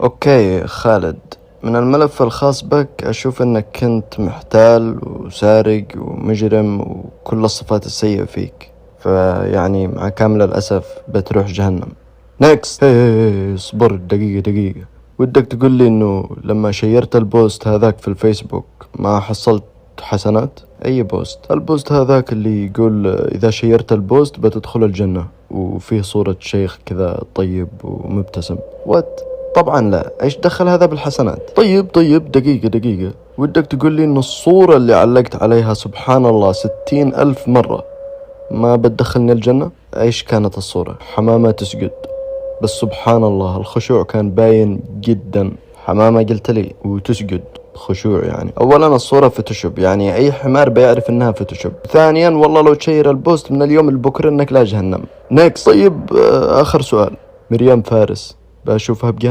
اوكي خالد، من الملف الخاص بك اشوف انك كنت محتال وسارق ومجرم وكل الصفات السيئة فيك، فيعني مع كامل الاسف بتروح جهنم. نيكست. هي اصبر دقيقة، ودك تقول لي انه لما شيرت البوست هذاك في الفيسبوك ما حصلت حسنات؟ اي بوست؟ البوست هذاك اللي يقول اذا شيرت البوست بتدخل الجنة وفيه صورة شيخ كذا طيب ومبتسم. وات؟ طبعا لا، ايش دخل هذا بالحسنات؟ طيب دقيقة، ودك تقول لي ان الصورة اللي علقت عليها سبحان الله 60,000 مرة ما بتدخلني الجنة؟ ايش كانت الصورة؟ حمامة تسجد، بس سبحان الله الخشوع كان باين جدا. حمامة قلت لي وتسجد خشوع؟ يعني اولا الصورة فوتوشوب، يعني اي حمار بيعرف انها فوتوشوب. ثانيا والله لو تشير البوست من اليوم لبكره انك لا جهنم. نيكست. طيب اخر سؤال، مريم فارس بشوفها بجهنم؟